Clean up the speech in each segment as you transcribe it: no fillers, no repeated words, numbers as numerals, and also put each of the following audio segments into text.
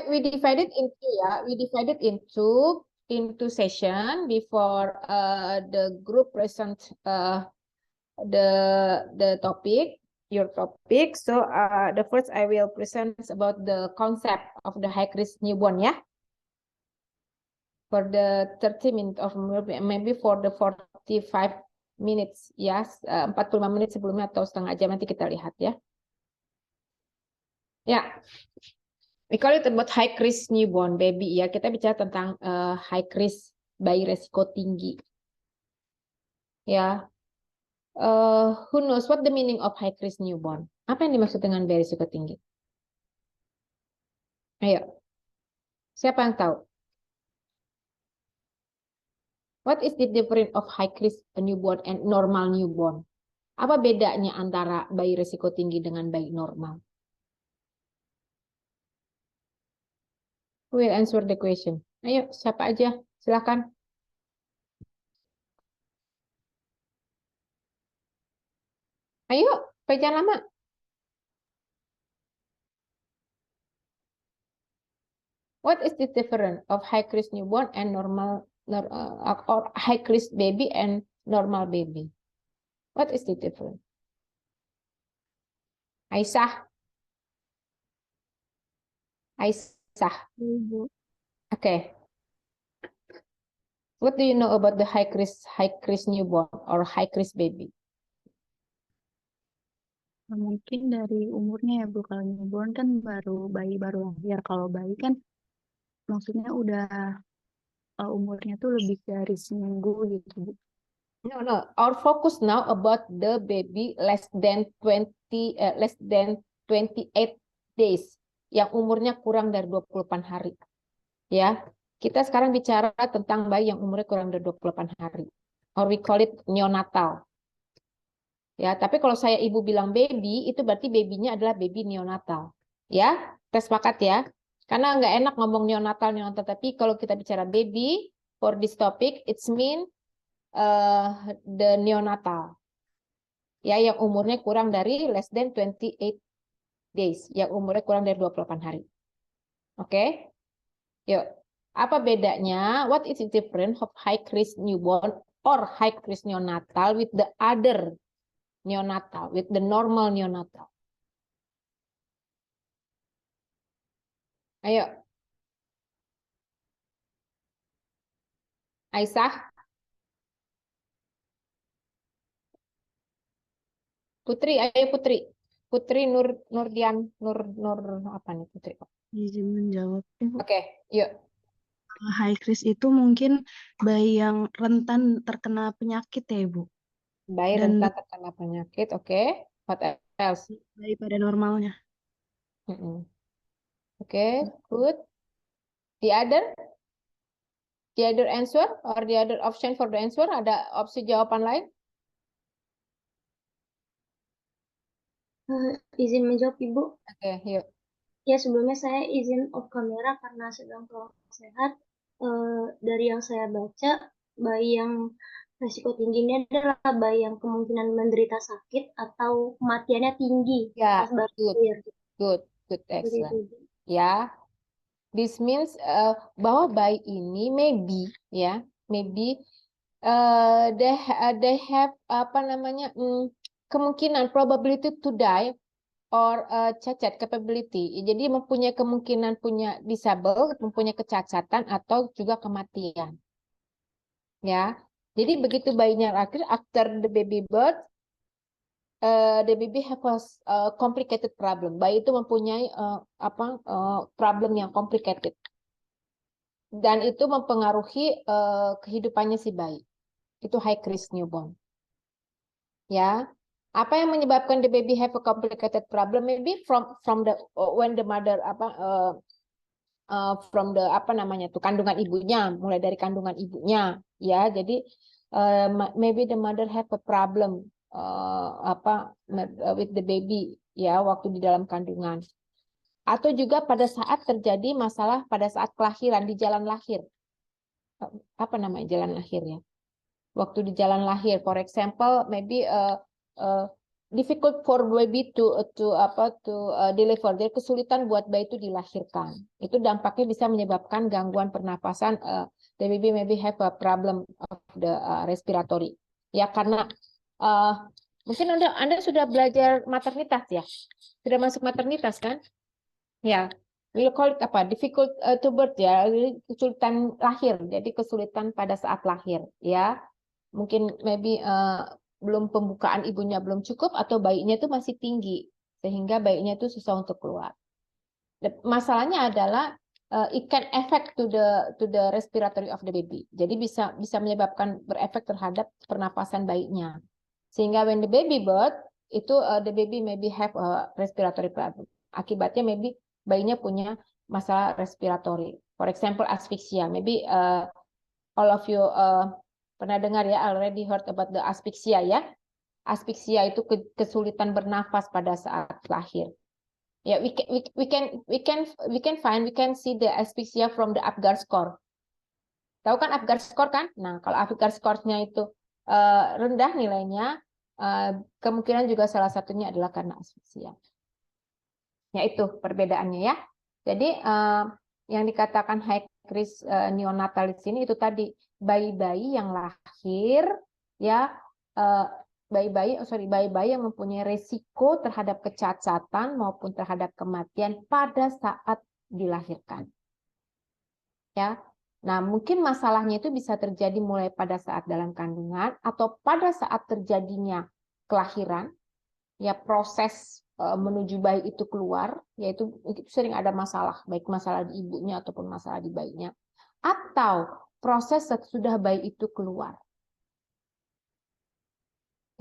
we divided into session before the group present the topic, your topic. So the first I will present about the concept of the high risk newborn, ya. For the 30 minutes of maybe for the 45 minutes, ya, 45 menit sebelumnya atau setengah jam, nanti kita lihat, ya. Ya, we call it about high risk newborn baby, ya. Kita bicara tentang high risk, bayi resiko tinggi, ya. Who knows what the meaning of high risk newborn? Apa yang dimaksud dengan bayi resiko tinggi? Ayo, siapa yang tahu? What is the difference of high risk newborn and normal newborn? Apa bedanya antara bayi resiko tinggi dengan bayi normal? Who will answer the question? Ayo, siapa aja? Silakan. Ayo, jangan lama. What is the difference of high risk newborn and normal or high risk baby and normal baby? What is the difference? Aisyah. Aisyah. Okay. What do you know about the high risk newborn or high risk baby? Mungkin dari umurnya ya Bu, kalau newborn kan bayi baru lahir. Kalau bayi kan maksudnya udah umurnya tuh lebih dari seminggu gitu Bu. No. Our focus now about the baby less than 28 days, yang umurnya kurang dari 28 hari. Ya, kita sekarang bicara tentang bayi yang umurnya kurang dari 28 hari. Or we call it neonatal. Ya, tapi kalau saya ibu bilang baby, itu berarti babynya adalah baby neonatal. Ya, kita sepakat ya. Karena nggak enak ngomong neonatal, tapi kalau kita bicara baby for this topic, it's mean the neonatal. Ya, yang umurnya kurang dari less than 28 days, yang umurnya kurang dari 28 hari. Oke? Yuk. Apa bedanya? What is the difference of high risk newborn or high risk neonatal with the other neonatal, with the normal neonatal? Ayo. Aisyah. Putri, ayo Putri. Putri Nurdian, Nur apa nih Putri? Izin menjawab. Oke, yuk. High risk itu mungkin bayi yang rentan terkena penyakit ya Ibu. Bayi Dan rentan terkena penyakit, oke. What else? daripada normalnya. Oke, good. The other answer or the other option for the answer, ada opsi jawaban lain? Izin menjawab Ibu. Oke, yuk. Ya, sebelumnya saya izin off kamera karena sedang kurang sehat. Dari yang saya baca, bayi yang risiko tinggi ini adalah bayi yang kemungkinan menderita sakit atau kematiannya tinggi Ya, pas baru good, lahir. good, excellent. Ya, this means bahwa bayi ini maybe they have apa namanya kemungkinan probability to die or cacat capability. Jadi mempunyai kemungkinan punya disable, mempunyai kecacatan atau juga kematian. Ya. Jadi begitu bayinya lahir, after the baby birth, the baby have a complicated problem. Bayi itu mempunyai problem yang complicated. Dan itu mempengaruhi kehidupannya si bayi. Itu high risk newborn. Ya. Apa yang menyebabkan the baby have a complicated problem? Maybe from the when the mother from the kandungan ibunya, mulai dari kandungan ibunya, ya. Jadi maybe the mother have a problem with the baby, ya, waktu di dalam kandungan. Atau juga pada saat terjadi masalah pada saat kelahiran, di jalan lahir. Apa namanya jalan lahir ya? Waktu di jalan lahir, for example, maybe difficult for baby to deliver. Jadi kesulitan buat bayi itu dilahirkan. Itu dampaknya bisa menyebabkan gangguan pernapasan. The baby maybe have a problem of the respiratory. Ya karena mungkin Anda sudah belajar maternitas ya, sudah masuk maternitas kan? Ya, we call it apa? Difficult to birth ya, kesulitan lahir. Jadi kesulitan pada saat lahir ya. Mungkin maybe belum pembukaan ibunya belum cukup atau bayinya itu masih tinggi sehingga bayinya itu susah untuk keluar. Masalahnya adalah it can affect to the respiratory of the baby. Jadi bisa menyebabkan berefek terhadap pernapasan bayinya. Sehingga when the baby birth itu the baby maybe have a respiratory problem. Akibatnya maybe bayinya punya masalah respiratory. For example asphyxia. Maybe all of you pernah dengar ya, already heard about the asphyxia ya. Asphyxia itu kesulitan bernafas pada saat lahir. Ya, we can see the asphyxia from the Apgar score. Tahu kan Apgar score kan? Nah, kalau Apgar score-nya itu rendah nilainya, kemungkinan juga salah satunya adalah karena asphyxia. Ya itu perbedaannya ya. Jadi yang dikatakan high risk neonatal di sini itu tadi bayi-bayi yang lahir ya bayi-bayi yang mempunyai resiko terhadap kecacatan maupun terhadap kematian pada saat dilahirkan. Ya. Nah, mungkin masalahnya itu bisa terjadi mulai pada saat dalam kandungan atau pada saat terjadinya kelahiran. Ya, proses menuju bayi itu keluar, yaitu sering ada masalah, baik masalah di ibunya ataupun masalah di bayinya, atau proses sesudah bayi itu keluar.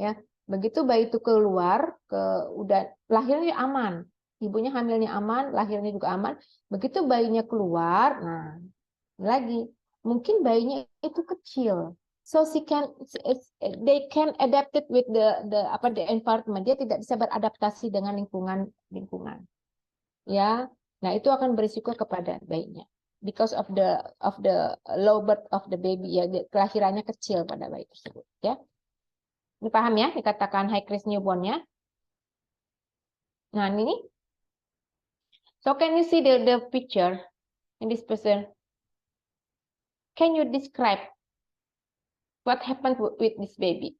Ya, begitu bayi itu keluar, udah lahirnya aman, ibunya hamilnya aman, lahirnya juga aman. Begitu bayinya keluar, nah lagi mungkin bayinya itu kecil. So they can adapt it with the environment. Dia tidak bisa beradaptasi dengan lingkungan. Ya. Nah, itu akan berisiko kepada bayinya because of the low birth of the baby ya, kelahirannya kecil pada bayi tersebut ya. Ini paham ya dikatakan high risk newborn ya. Nah, ini. So can you see the picture in this person? Can you describe what happened with this baby?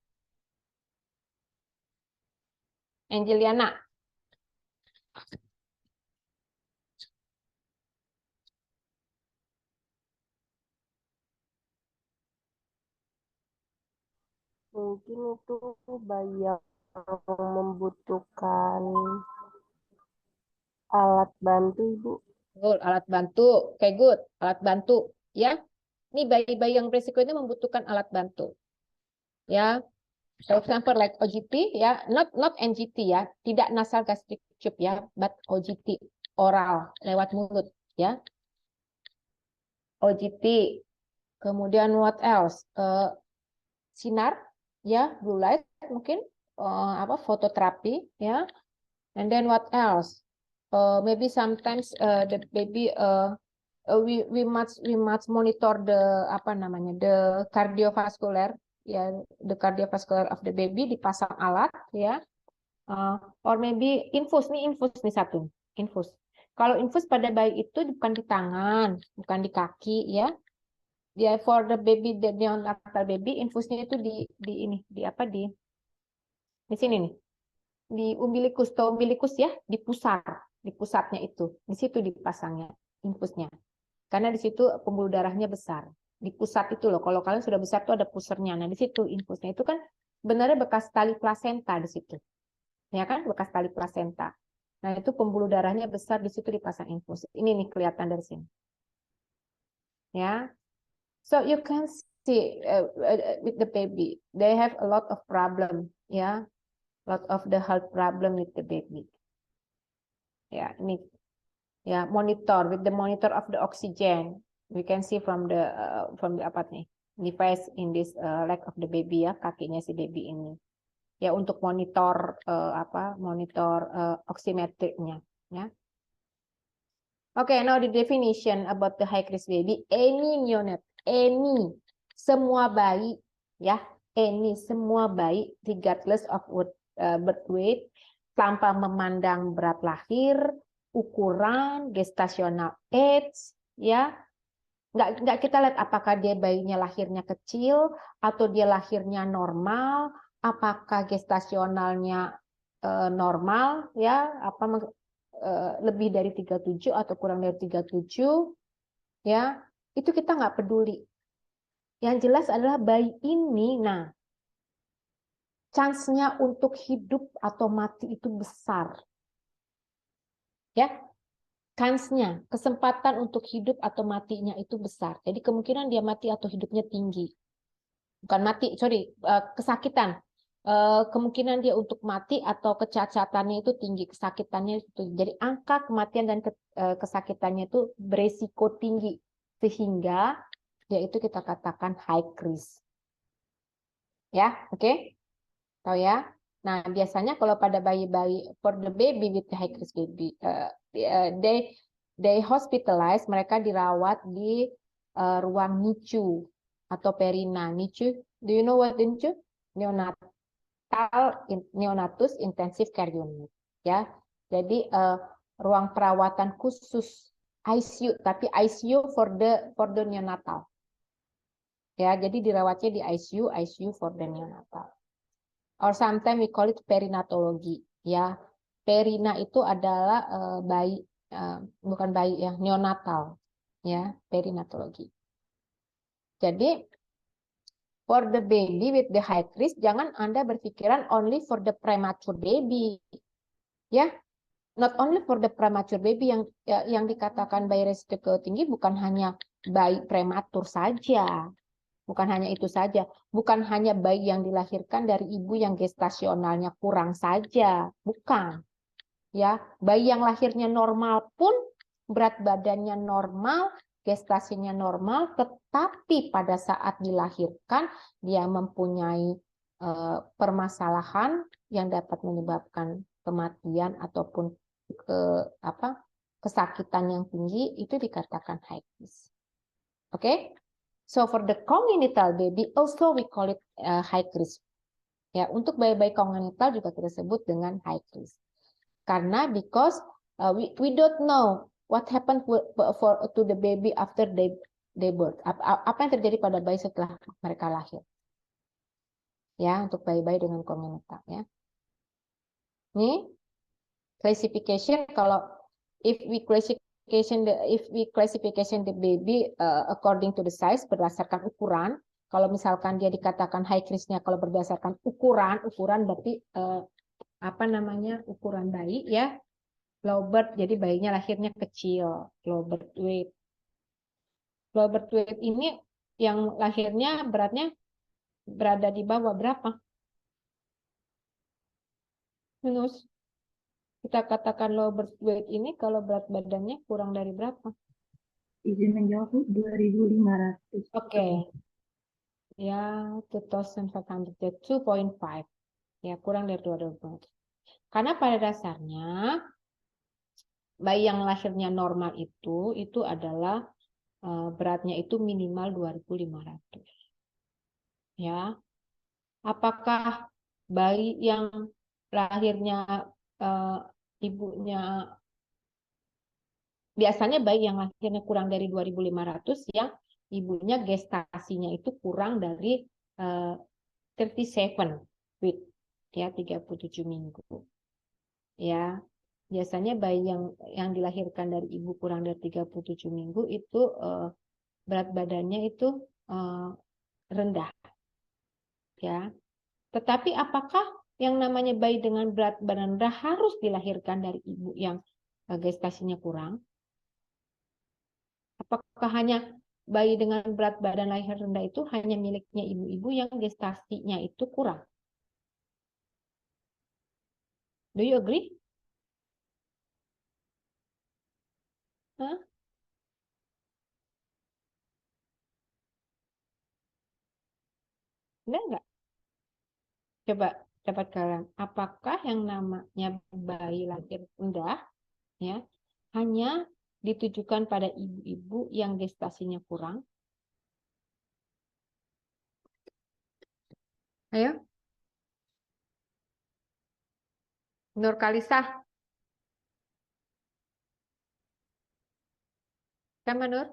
Angeliana. Mungkin itu bayi yang membutuhkan alat bantu, Ibu. Alat bantu. Okay, good. Alat bantu. Ya. Ini bayi-bayi yang berisiko ini membutuhkan alat bantu. Ya. For example, like OGT, ya, not NGT ya, tidak nasal gastric tube ya, but OGT, oral, lewat mulut, ya. OGT, kemudian what else? Sinar, ya, blue light mungkin, fototerapi, ya. And then what else? Maybe sometimes the baby, we must monitor the the cardiovascular. Ya, the cardiovascular of the baby, dipasang alat ya, or maybe infus nih satu infus. Kalau infus pada bayi itu bukan di tangan, bukan di kaki ya. Dia for the baby, the neonatal baby, infusnya itu di sini nih, di umbilikus ya, di pusatnya itu, di situ dipasangnya infusnya, karena di situ pembuluh darahnya besar. Di pusat itu loh, kalau kalian sudah besar tuh ada pusernya. Nah, di situ infusnya itu kan sebenarnya bekas tali plasenta di situ. Ya kan, bekas tali plasenta. Nah, itu pembuluh darahnya besar, di situ dipasang infus. Ini nih kelihatan dari sini. Ya. So you can see with the baby, they have a lot of problem, ya. Lot of the health problem with the baby. Ya, ini ya, monitor with the monitor of the oxygen. We can see from the device in this leg of the baby ya, kakinya si baby ini. Ya, untuk monitor oximetriknya ya. Okay, now the definition about the high risk baby, any neonate, semua bayi ya, semua bayi regardless of birth weight tanpa memandang berat lahir, ukuran, gestational age, ya. Nggak kita lihat apakah dia bayinya lahirnya kecil atau dia lahirnya normal, apakah gestasionalnya normal, ya, lebih dari 37 atau kurang dari 37, ya, itu kita nggak peduli. Yang jelas adalah bayi ini, nah, chance-nya untuk hidup atau mati itu besar. Ya, chance-nya, kesempatan untuk hidup atau matinya itu besar. Jadi kemungkinan dia mati atau hidupnya tinggi. Bukan mati, sorry, kesakitan. Kemungkinan dia untuk mati atau kecacatannya itu tinggi, kesakitannya itu tinggi. Jadi angka kematian dan kesakitannya itu beresiko tinggi. Sehingga yaitu kita katakan high risk. Ya, oke? Tahu ya? Nah, biasanya kalau pada bayi-bayi, for the baby with high risk baby, they hospitalized, mereka dirawat di ruang NICU atau perina. NICU, do you know what NICU? Neonatus Intensive Care Unit. Ya, jadi ruang perawatan khusus ICU, tapi ICU for the neonatal. Ya, jadi dirawatnya di ICU for the neonatal. Or sometimes we call it perinatologi, ya. Perina itu adalah bayi, bukan bayi ya, neonatal, ya, perinatologi. Jadi for the baby with the high risk, jangan Anda berpikiran only for the premature baby, ya. Not only for the premature baby, yang dikatakan bayi resiko tinggi bukan hanya bayi prematur saja. Bukan hanya itu saja, bukan hanya bayi yang dilahirkan dari ibu yang gestasionalnya kurang saja, bukan. Ya, bayi yang lahirnya normal pun berat badannya normal, gestasinya normal, tetapi pada saat dilahirkan dia mempunyai permasalahan yang dapat menyebabkan kematian ataupun kesakitan yang tinggi, itu dikatakan high risk. Oke? So for the congenital baby, also we call it high risk. Ya, untuk bayi-bayi congenital juga kita sebut dengan high risk. Karena because we don't know what happened to the baby after they birth. Apa yang terjadi pada bayi setelah mereka lahir? Ya, untuk bayi-bayi dengan congenital, ya. Ini classification, kalau if we classification the baby according to the size, berdasarkan ukuran. Kalau misalkan dia dikatakan high risk-nya kalau berdasarkan ukuran berarti ukuran bayi, ya. Low birth, jadi bayinya lahirnya kecil, low birth weight. Low birth weight ini yang lahirnya beratnya berada di bawah berapa? Minus. Kita katakan low birth weight ini kalau berat badannya kurang dari berapa? Izin menjawab, 2.500. Oke. Ya, 2.500, 2.5. Ya, kurang dari 2.500. Karena pada dasarnya bayi yang lahirnya normal itu adalah beratnya itu minimal 2.500. Ya. Apakah bayi yang lahirnya ibunya, biasanya bayi yang lahirnya kurang dari 2.500 yang ibunya gestasinya itu kurang dari 37 week, ya, 37 minggu. Ya, biasanya bayi yang dilahirkan dari ibu kurang dari 37 minggu itu berat badannya itu rendah. Ya. Tetapi apakah yang namanya bayi dengan berat badan rendah harus dilahirkan dari ibu yang gestasinya kurang? Apakah hanya bayi dengan berat badan lahir rendah itu hanya miliknya ibu-ibu yang gestasinya itu kurang? Do you agree? Hah? Benar nggak? Coba dapat kalian. Apakah yang namanya bayi lahir rendah, ya, hanya ditujukan pada ibu-ibu yang gestasinya kurang? Ayo. Nur Kalisah. Sama Nur?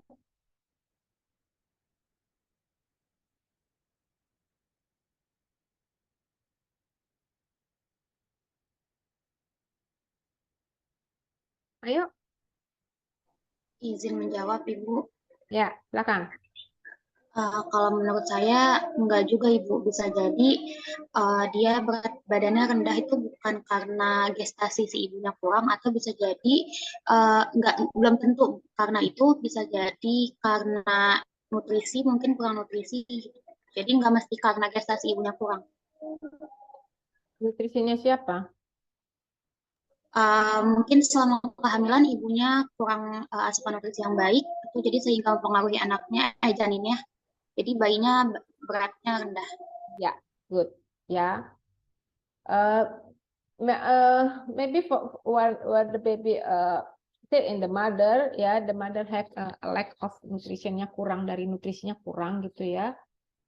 Ayo. Izin menjawab, Ibu. Ya, silakan. Kalau menurut saya enggak juga, Ibu. Bisa jadi dia berat badannya rendah itu bukan karena gestasi si ibunya kurang, atau bisa jadi belum tentu karena itu, bisa jadi karena nutrisi, mungkin kurang nutrisi. Jadi enggak mesti karena gestasi ibunya kurang. Nutrisinya siapa? Mungkin selama kehamilan ibunya kurang asupan nutrisi yang baik, itu jadi sehingga mempengaruhi anaknya, janinnya. Jadi bayinya beratnya rendah. Ya, good. Ya. Maybe for while the baby still in the mother, ya, the mother have a lack of nutritionnya, kurang dari nutrisinya kurang gitu ya.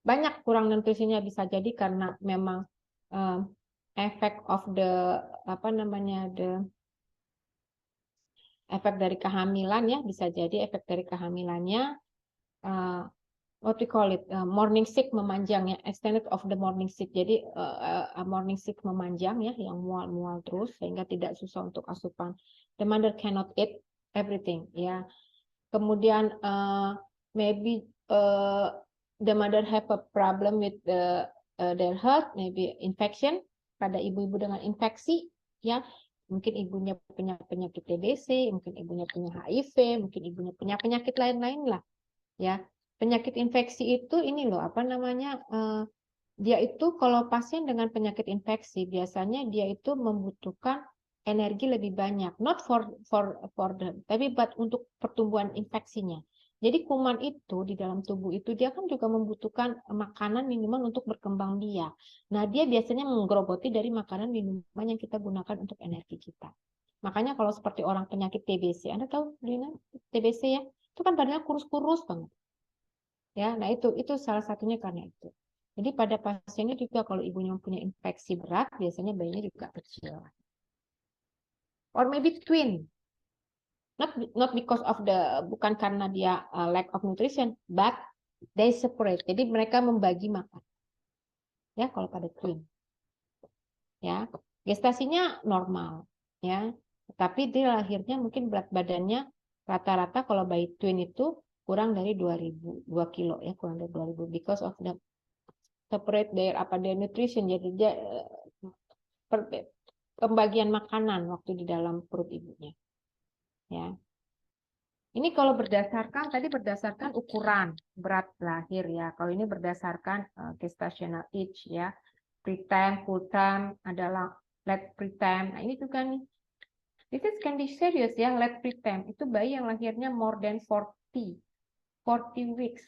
Banyak kurang nutrisinya, bisa jadi karena memang efek of the efek dari kehamilan ya, bisa jadi efek dari kehamilannya what we call it morning sick memanjang ya, extended of the morning sick. Jadi morning sick memanjang ya, yang mual-mual terus sehingga tidak susah untuk asupan. The mother cannot eat everything ya. Kemudian maybe the mother have a problem with their health, maybe infection, pada ibu-ibu dengan infeksi ya. Mungkin ibunya punya penyakit TBC, mungkin ibunya punya HIV, mungkin ibunya punya penyakit lain-lain lah ya. Penyakit infeksi itu ini loh, dia itu kalau pasien dengan penyakit infeksi biasanya dia itu membutuhkan energi lebih banyak, not for tapi but untuk pertumbuhan infeksinya. Jadi kuman itu di dalam tubuh itu dia kan juga membutuhkan makanan minuman untuk berkembang dia. Nah, dia biasanya menggerogoti dari makanan minuman yang kita gunakan untuk energi kita. Makanya kalau seperti orang penyakit TBC, Anda tahu Lina, TBC ya, itu kan badannya kurus-kurus banget. Ya, nah itu salah satunya karena itu. Jadi pada pasiennya juga kalau ibunya mempunyai infeksi berat, biasanya bayinya juga kecil. Or maybe twin. Not because of bukan karena dia lack of nutrition, but they separate. Jadi mereka membagi makan. Ya, kalau pada twin. Ya, gestasinya normal, ya. Tapi dia lahirnya mungkin berat badannya rata-rata kalau bayi twin itu kurang dari 2 kilo ya, kurang dari 2.000 because of the separate their nutrition. Jadi dia pembagian makanan waktu di dalam perut ibunya. Ya. Ini kalau tadi berdasarkan ukuran berat lahir ya. Kalau ini berdasarkan gestational age ya. Preterm, full term, adalah late preterm. Nah, ini juga nih. This can be serious ya, late preterm. Itu bayi yang lahirnya more than 40 weeks.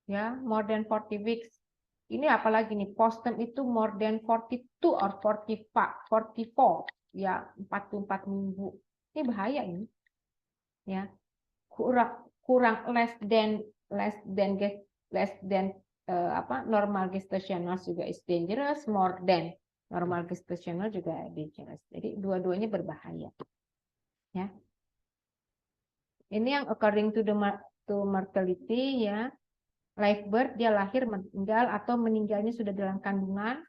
Ya, more than 40 weeks. Ini apalagi nih, postterm itu more than 42 or 44 ya, 44 minggu. Ini bahaya ini. Ya. Kurang less than normal gestational juga is dangerous, more than normal gestational juga dangerous. Jadi dua-duanya berbahaya. Ya. Ini yang according to mortality ya. Live birth, dia lahir, meninggal, atau meninggalnya sudah dalam kandungan.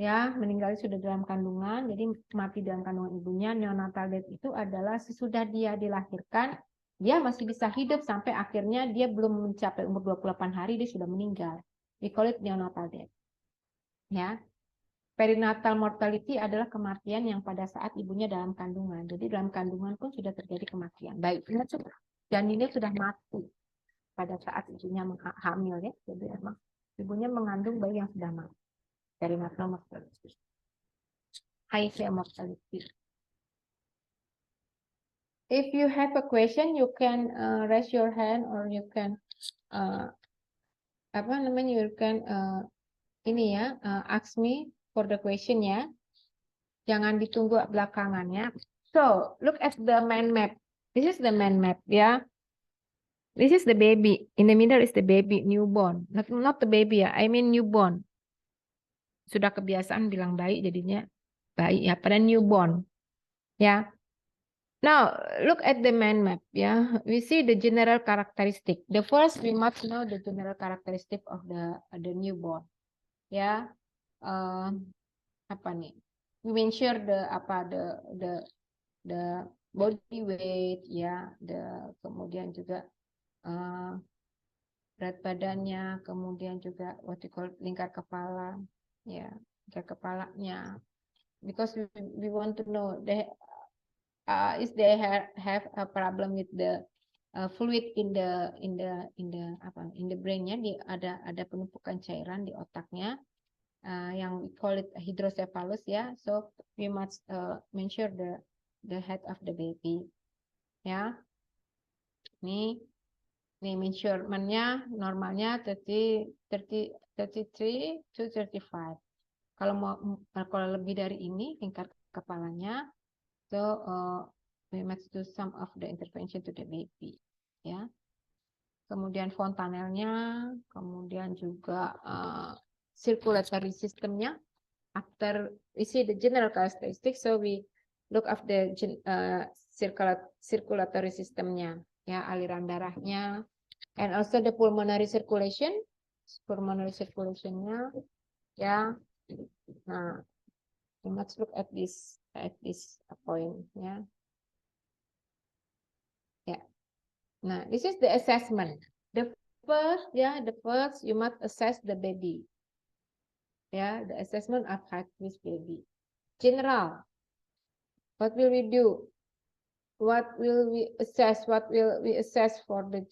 Ya, meninggalnya sudah dalam kandungan, jadi mati dalam kandungan ibunya. Neonatal death itu adalah sesudah dia dilahirkan, dia masih bisa hidup sampai akhirnya dia belum mencapai umur 28 hari, dia sudah meninggal. We call it neonatal death. Ya. Perinatal mortality adalah kematian yang pada saat ibunya dalam kandungan. Jadi dalam kandungan pun sudah terjadi kematian. Baik, janinnya sudah mati pada saat ibunya hamil ya. Jadi emang ibunya mengandung bayi yang sudah mati. Perinatal mortality. HIV mortality. If you have a question, you can raise your hand or you can you can ask me for the question ya. Jangan ditunggu belakangannya. So, look at the mind map. This is the mind map ya. This is the baby. In the middle is the baby, newborn. Not the baby ya, I mean newborn. Sudah kebiasaan bilang bayi jadinya bayi ya, pada newborn ya. Now look at the mind map ya. We see the general characteristic. The first we must know the general characteristic of the newborn ya. Apa nih? We measure the body weight ya, kemudian juga berat badannya, kemudian juga what you call lingkar kepala ya, lingkar kepalanya. Because we want to know if they have a problem with the fluid in the brainnya, ada penumpukan cairan di otaknya yang we call it hydrocephalus ya. So we must measure the head of the baby ya. Nih measurement-nya normalnya 33 to 35. Kalau lebih dari ini lingkar kepalanya, so we must do some of the intervention to the baby ya. Kemudian fontanelnya, kemudian juga circulatory systemnya. After we see the general characteristics, so we look at the circulatory systemnya ya, aliran darahnya, and also the pulmonary circulationnya ya. Nah, we must look at this point ya. Ya. Nah, this is the assessment. The first you must assess the baby. Ya, the assessment of high risk baby. General. What will we do? What will we assess? What will we assess for the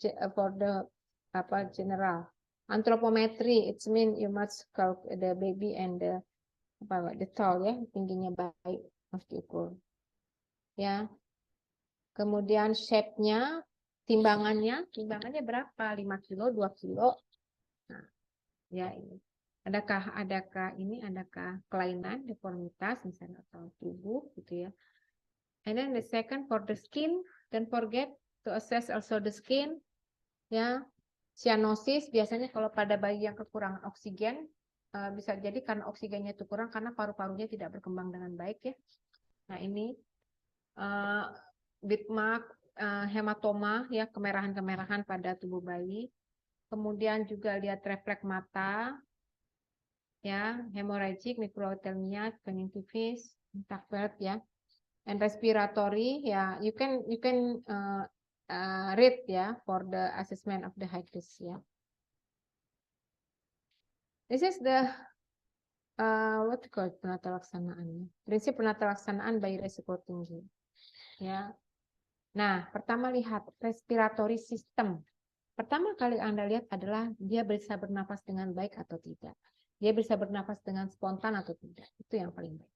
general? Anthropometry. It means you must calculate the baby and the tall ya, tingginya baik must diukur. Ya. Kemudian shape-nya, timbangannya berapa? 5 kilo, 2 kilo. Nah, ya ini. Adakah kelainan, deformitas misalnya atau tubuh gitu ya. And then the second for the skin, don't forget to assess also the skin. Ya, cyanosis biasanya kalau pada bayi yang kekurangan oksigen bisa jadi karena oksigennya itu kurang karena paru-parunya tidak berkembang dengan baik ya. Nah ini bitmark, hematoma ya, kemerahan-kemerahan pada tubuh bayi. Kemudian juga lihat refleks mata. Ya, hemorrhagic, microthelmia, conjunctivitis, intact ya, and respiratory ya, you can read ya for the assessment of the height risk ya. This is the what you call penata laksanaannya, prinsip penata laksanaan bayi resiko tinggi ya. Nah, pertama lihat respiratory system. Pertama kali Anda lihat adalah dia bisa bernafas dengan baik atau tidak. Dia bisa bernafas dengan spontan atau tidak. Itu yang paling baik.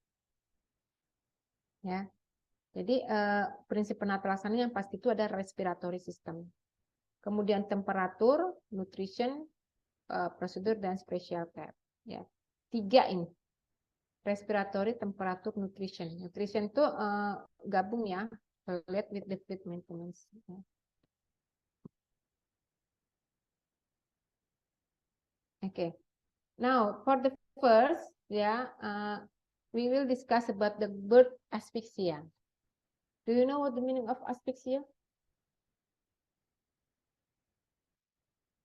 Ya. Jadi prinsip penata laksanaan yang pasti itu ada respiratory system. Kemudian temperatur, nutrition, prosedur dan special care. Ya. 3 ini. Respiratory, temperatur, nutrition. Nutrition itu gabung ya, relate with the fluid maintenance. Ya. Okay. Now, for the first, we will discuss about the birth asphyxia. Do you know what the meaning of asphyxia?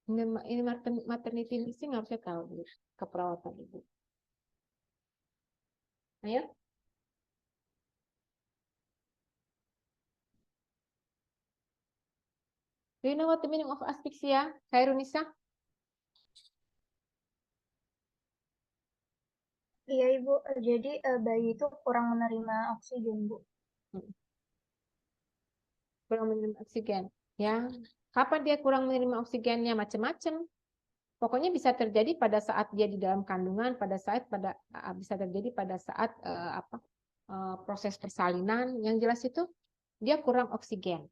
Ini maternity nursing harusnya tahu, keperawatan ibu. Ayo. Do you know what the meaning of asphyxia, Khairunisa? Iya Ibu, jadi bayi itu kurang menerima oksigen Bu. Kurang menerima oksigen, ya. Kapan dia kurang menerima oksigennya? Macam-macam. Pokoknya bisa terjadi pada saat dia di dalam kandungan, bisa terjadi pada saat proses persalinan. Yang jelas itu dia kurang oksigen.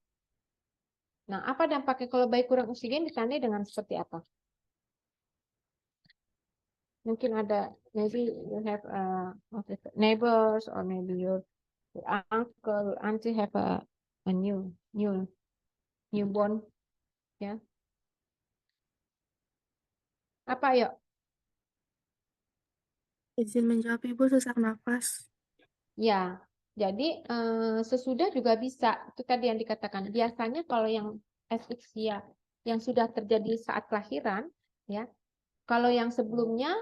Nah, apa dampaknya kalau bayi kurang oksigen ditandai dengan seperti apa? Mungkin ada, maybe you have neighbors or maybe your uncle, auntie have a newborn, ya. Apa yuk? Izin menjawab Ibu, sesak nafas. Ya, jadi sesudah juga bisa. Itu tadi yang dikatakan. Biasanya kalau yang asphyxia yang sudah terjadi saat kelahiran, ya. Kalau yang sebelumnya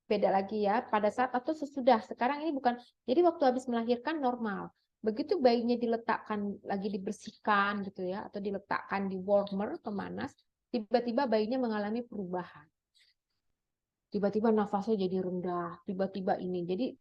beda lagi ya, pada saat atau sesudah. Sekarang ini bukan. Jadi waktu habis melahirkan normal. Begitu bayinya diletakkan lagi dibersihkan gitu ya, atau diletakkan di warmer pemanas, tiba-tiba bayinya mengalami perubahan. Tiba-tiba nafasnya jadi rendah, tiba-tiba ini. Jadi